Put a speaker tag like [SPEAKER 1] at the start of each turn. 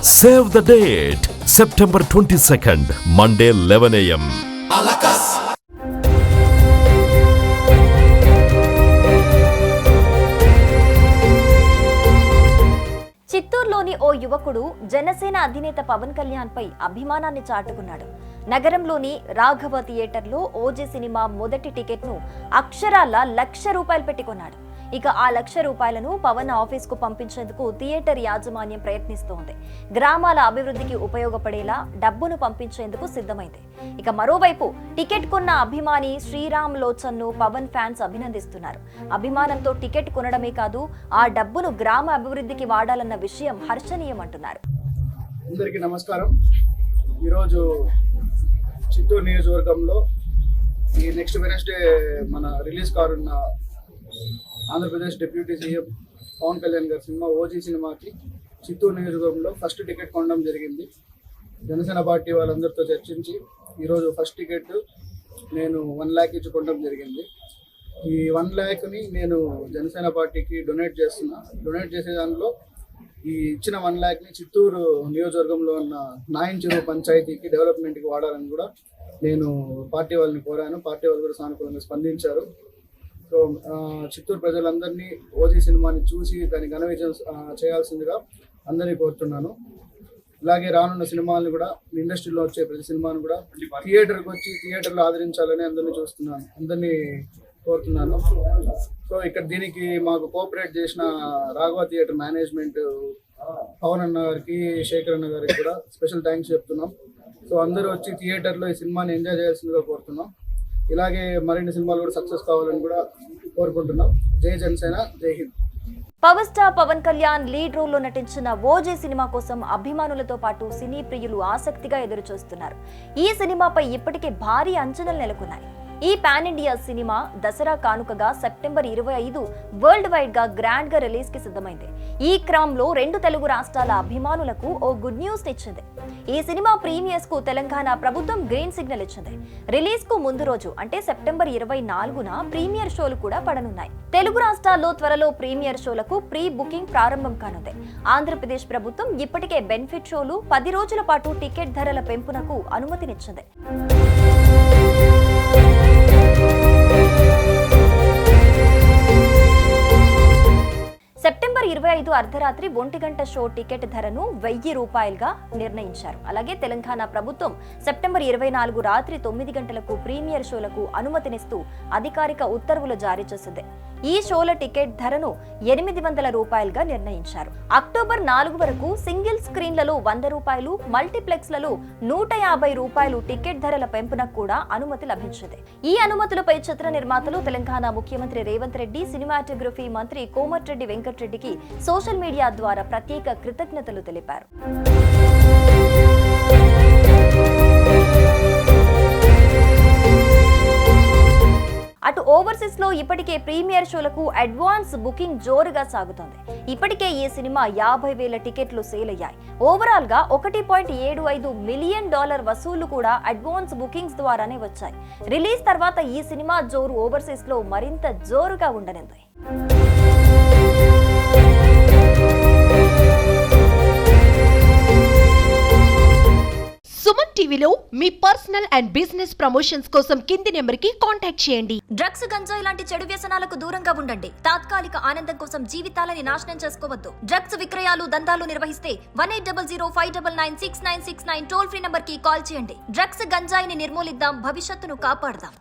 [SPEAKER 1] Save the date, September 22nd, Monday 11 a.m.
[SPEAKER 2] చిత్తూరులోని ఓ యువకుడు జనసేన అధినేత పవన్ కళ్యాణ్ పై అభిమానాన్ని చాటుకున్నాడు. నగరంలోని రాఘవ థియేటర్లో ఓజీ సినిమా మొదటి టికెట్ను అక్షరాల ₹1,00,000 పెట్టి కొన్నాడు. ఇక ఆ ₹1,00,000ను పవన్ ఆఫీస్ కు పంపించేందుకు థియేటర్ యాజమాన్యం ప్రయత్నిస్తోంది. గ్రామాల అభివృద్ధికి ఉపయోగపడేలా డబ్బును పంపించేందుకు సిద్ధమైంది. ఇక మరోవైపు టికెట్ కొన్న అభిమాని శ్రీరామ్ లోచన్ను పవన్ ఫ్యాన్స్ అభినందిస్తున్నారు. అభిమానంతో టికెట్ కొనడమే కాదు, ఆ డబ్బును గ్రామ అభివృద్ధికి వాడాలన్న విషయం హర్షణీయమంటున్నారు.
[SPEAKER 3] అందరికీ నమస్కారం. ఈరోజు చిత్తూరు నియోజకవర్గంలో ఈ నెక్స్ట్ వెనస్డే మన రిలీజ్ కానున్న ఆంధ్రప్రదేశ్ డిప్యూటీ సీఎం పవన్ కళ్యాణ్ గారి సినిమా ఓజీ సినిమాకి చిత్తూరు నియోజకవర్గంలో ఫస్ట్ టికెట్ కొనడం జరిగింది. జనసేన పార్టీ వాళ్ళందరితో చర్చించి ఈరోజు ఫస్ట్ టికెట్ నేను 1 lakh ఇచ్చి కొనడం జరిగింది. ఈ 1 lakh నేను జనసేన పార్టీకి డొనేట్ చేస్తున్నా. డొనేట్ చేసే దానిలో ఈ ఇచ్చిన 1 lakh చిత్తూరు నియోజకవర్గంలో ఉన్న నాయన్ చెరువు పంచాయతీకి డెవలప్మెంట్కి వాడాలని కూడా నేను పార్టీ వాళ్ళని కోరాను. పార్టీ వాళ్ళు కూడా సానుకూలంగా స్పందించారు. సో చిత్తూరు ప్రజలందరినీ ఓజీ సినిమాని చూసి దాన్ని ఘన విజయం చేయాల్సిందిగా అందరినీ కోరుతున్నాను. ఇలాగే రానున్న సినిమాలను కూడా ఇండస్ట్రీలో వచ్చే ప్రతి సినిమాను కూడా థియేటర్కి వచ్చి థియేటర్లో ఆదరించాలని అందరినీ కోరుతున్నాను. సో ఇక్కడ దీనికి మాకు కోఆపరేట్ చేసిన రాఘవ థియేటర్ మేనేజ్మెంట్ పవన్ అన్న గారికి, శేఖర్ అన్న గారికి కూడా స్పెషల్ థ్యాంక్స్ చెప్తున్నాం. సో అందరూ వచ్చి థియేటర్లో ఈ సినిమాని ఎంజాయ్ చేయాల్సిందిగా కోరుతున్నాం. ఇలాగే మరిన్ని సినిమాలు కూడా సక్సెస్ కావాలని కూడా కోరుకుంటున్నాం. జై జనసేన, జై Hind.
[SPEAKER 2] Power star Pawan Kalyan lead రోల్లో నటించిన ఓజీ సినిమా కోసం అభిమానులతో పాటు సినీ ప్రియులు ఆసక్తిగా ఎదురుచూస్తున్నారు. ఈ సినిమాపై ఇప్పటికే భారీ అంచనాలు నెలకొన్నాయి. ఈ పాన్ ఇండియా సినిమా దసరా కానుకగా సెప్టెంబర్ 25 వరల్డ్ వైడ్ గా గ్రాండ్ గా రిలీజ్ కి సిద్ధమైంది. ఈ క్రమంలో 2 తెలుగు రాష్ట్రాల అభిమానులకు ఓ గుడ్ న్యూస్ ఇచ్చింది. ఈ సినిమా ప్రీమియర్స్ కు తెలంగాణ ప్రభుత్వం గ్రీన్ సిగ్నల్ ఇచ్చింది. రిలీజ్ కు ముందు రోజు అంటే సెప్టెంబర్ 24న ప్రీమియర్ షోలు కూడా పడనున్నాయి. తెలుగు రాష్ట్రాల్లో త్వరలో ప్రీమియర్ షోలకు ప్రీ బుకింగ్ ప్రారంభం కానుంది. ఆంధ్రప్రదేశ్ ప్రభుత్వం ఇప్పటికే బెనిఫిట్ షోలు 10 రోజుల పాటు టికెట్ ధరల పెంపునకు అనుమతినిచ్చింది. సెప్టెంబర్ 25 అర్ధరాత్రి 1 గంట షో టికెట్ ధరను ₹1,000గా నిర్ణయించారు. అలాగే తెలంగాణ ప్రభుత్వం సెప్టెంబర్ 24 రాత్రి 9 గంటలకు ప్రీమియర్ షోలకు అనుమతినిస్తూ అధికారిక ఉత్తర్వులు జారీ చేసింది. ఈ షోల టికెట్ ధరను ₹800గా నిర్ణయించారు. అక్టోబర్ 4 వరకు సింగిల్ స్క్రీన్లలో ₹100, మల్టీప్లెక్స్లలో ₹150 టికెట్ ధరల పెంపునకు కూడా అనుమతి లభించింది. ఈ అనుమతులపై చిత్ర నిర్మాతలు తెలంగాణ ముఖ్యమంత్రి రేవంత్ రెడ్డి, సినిమాటోగ్రఫీ మంత్రి కోమటిరెడ్డి వెంకటరెడ్డికి సోషల్ మీడియా ద్వారా ప్రత్యేక కృతజ్ఞతలు తెలిపారు. అటు ఓవర్సీస్ లో ఇప్పటికే ప్రీమియర్ షోలకు అడ్వాన్స్ బుకింగ్ జోరుగా సాగుతోంది. ఇప్పటికే ఈ సినిమా 50,000 టికెట్లు సేల్ అయ్యాయి. ఓవరాల్ గా $1.75 మిలియన్ వసూళ్లు కూడా అడ్వాన్స్ బుకింగ్స్ ద్వారానే వచ్చాయి. రిలీజ్ తర్వాత ఈ సినిమా జోరు ఓవర్సీస్ లో మరింత జోరుగా ఉండనుంది.
[SPEAKER 4] సుమన్ టీవీలో మీ పర్సనల్ అండ్ బిజినెస్ ప్రమోషన్స్ కోసం కింది నెంబర్కి కాంటాక్ట్ చేయండి.
[SPEAKER 2] డ్రగ్స్, గంజాయి లాంటి చెడు వ్యసనాలకు దూరంగా ఉండండి. తాత్కాలిక ఆనందం కోసం జీవితాలని నాశనం చేసుకోవద్దు. డ్రగ్స్ విక్రయాలు, దందాలు నిర్వహిస్తే 1800599699 టోల్ ఫ్రీ నంబర్ కి కాల్ చేయండి. డ్రగ్స్, గంజాయిని నిర్మూలిద్దాం, భవిష్యత్తును కాపాడదాం.